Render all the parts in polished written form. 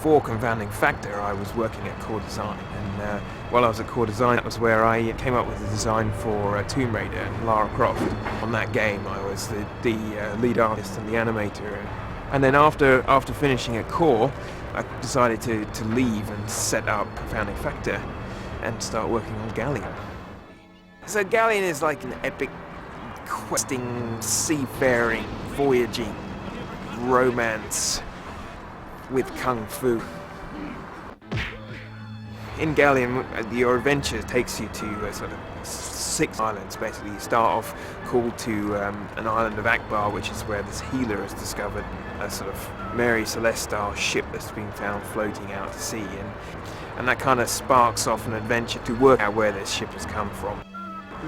before Confounding Factor, I was working at Core Design, and while I was at Core Design, that was where I came up with the design for Tomb Raider and Lara Croft. On that game, I was the lead artist and the animator. And then after finishing at Core, I decided to leave and set up Confounding Factor and start working on Galleon. So Galleon is like an epic, questing, seafaring, voyaging romance with kung fu. In Galleon, your adventure takes you to sort of 6 islands, basically. You start off called to an island of Akbar, which is where this healer has discovered a sort of Mary Celeste-style ship that's been found floating out to sea, and that kind of sparks off an adventure to work out where this ship has come from.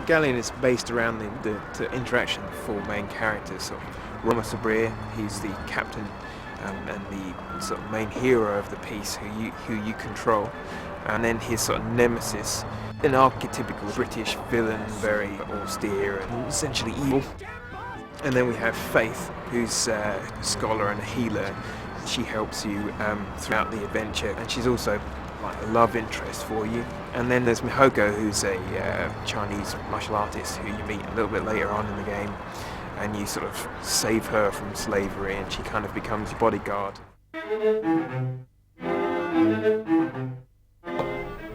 Galleon is based around the interaction of the 4 main characters. So Roma Sabrir, he's the captain and the sort of main hero of the piece who you control, and then his sort of nemesis, an archetypical British villain, very austere and essentially evil. And then we have Faith, who's a scholar and a healer. She helps you throughout the adventure, and she's also like a love interest for you. And then there's Mihoko, who's a Chinese martial artist who you meet a little bit later on in the game, and you sort of save her from slavery, and she kind of becomes your bodyguard.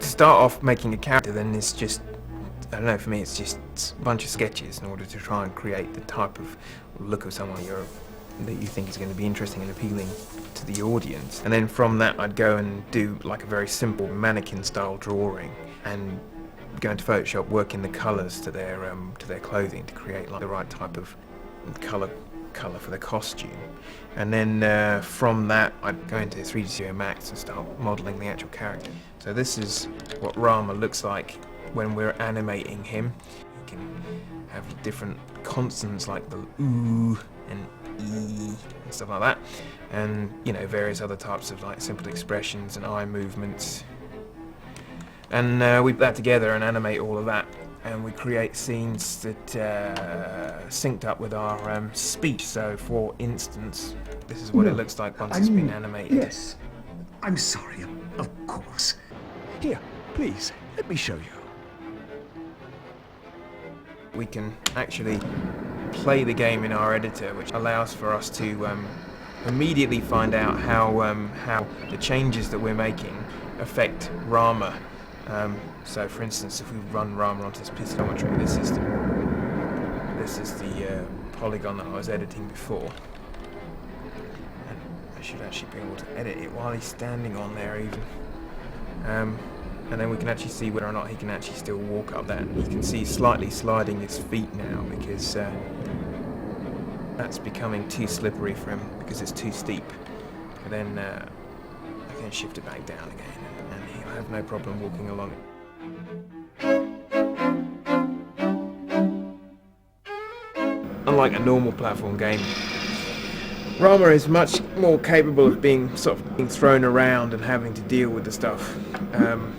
To start off making a character, then it's just, I don't know, for me it's just a bunch of sketches in order to try and create the type of look of someone that you think is going to be interesting and appealing to the audience. And then from that I'd go and do like a very simple mannequin style drawing and go into Photoshop, work in the colours to their clothing to create like the right type of colour for the costume. And then from that I'd go into 3D Studio Max and start modelling the actual character. So this is what Rama looks like when we're animating him. You can have different consonants like the ooh and e and stuff like that, and you know, various other types of like simple expressions and eye movements. And we put that together and animate all of that, and we create scenes that synced up with our speech. So for instance, this is what it looks like once it's been animated. Yes, I'm sorry, of course. Here, please, let me show you. We can actually play the game in our editor, which allows for us to immediately find out how the changes that we're making affect Rama. So for instance, if we run Rama onto this pistometry, this is the polygon that I was editing before. And I should actually be able to edit it while he's standing on there even. And then we can actually see whether or not he can actually still walk up that. You can see slightly sliding his feet now because that's becoming too slippery for him because it's too steep. And then I can shift it back down again, and he'll have no problem walking along it. Unlike a normal platform game, Rama is much more capable of being thrown around and having to deal with the stuff. You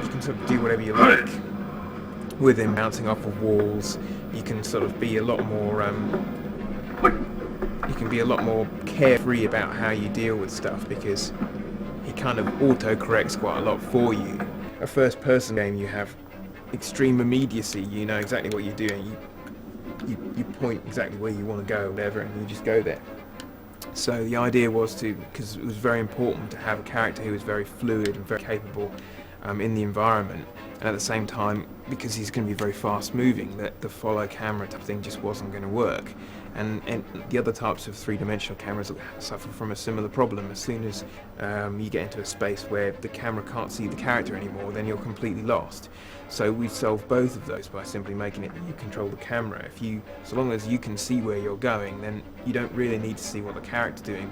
can sort of do whatever you like with him, bouncing off of walls. You can sort of be a lot more carefree about how you deal with stuff because he kind of auto-corrects quite a lot for you. A first-person game, you have extreme immediacy. You know exactly what you're doing. You point exactly where you want to go, whatever, and you just go there. So the idea was because it was very important to have a character who was very fluid and very capable in the environment, and at the same time, because he's going to be very fast moving, that the follow camera type thing just wasn't going to work. And the other types of three-dimensional cameras suffer from a similar problem. As soon as you get into a space where the camera can't see the character anymore, then you're completely lost. So we solved both of those by simply making it that you control the camera. So long as you can see where you're going, then you don't really need to see what the character's doing.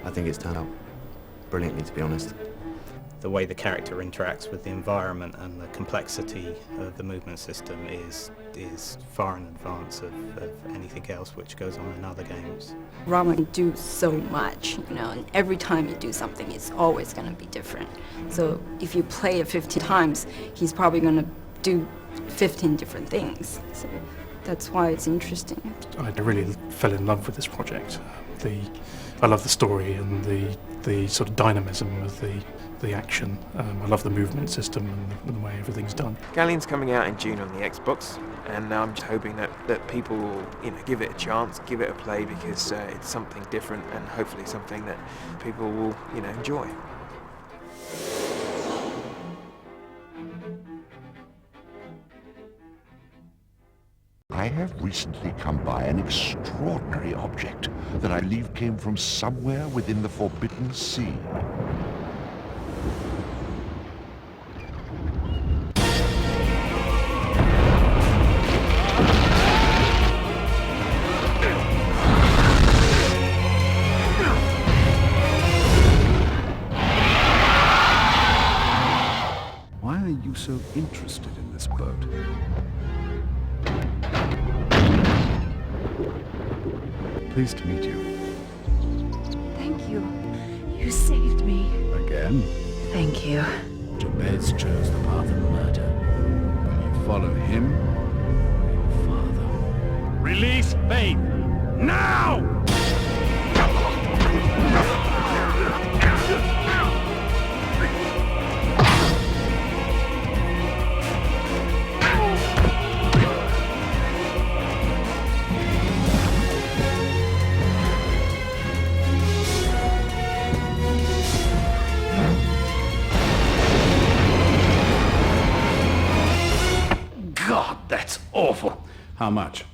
I think it's turned out brilliantly, to be honest. The way the character interacts with the environment and the complexity of the movement system is far in advance of anything else which goes on in other games. Rama can do so much, and every time you do something, it's always going to be different. So if you play it 15 times, he's probably going to do 15 different things. So that's why it's interesting. I really fell in love with this project. I love the story and the sort of dynamism of the action. I love the movement system and the way everything's done. Galleon's coming out in June on the Xbox, and I'm just hoping that people will, give it a chance, give it a play, because it's something different and hopefully something that people will, enjoy. I have recently come by an extraordinary object that I believe came from somewhere within the Forbidden Sea. Why are you so interested in this boat? Pleased to meet you. Thank you. You saved me. Again? Thank you. Jabez chose the path of murder. Will you follow him or your father? Release Faith! Now! God, that's awful. How much?